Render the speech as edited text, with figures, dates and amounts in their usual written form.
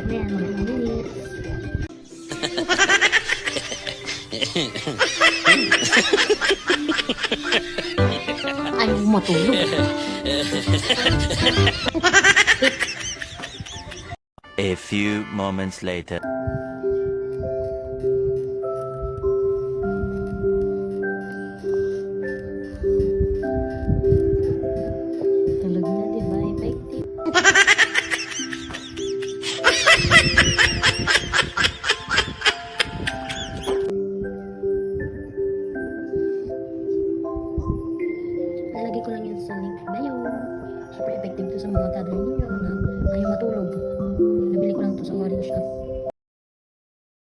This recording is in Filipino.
Ayan, mga minutes. Ayaw matulog. A few moments later. Tulog na, di ba? Effective. Lalagay ko lang yan sa link bio. Super effective to sa mga toddler ninyo na ayaw matulog. Nabili ko lang to sa orange shop.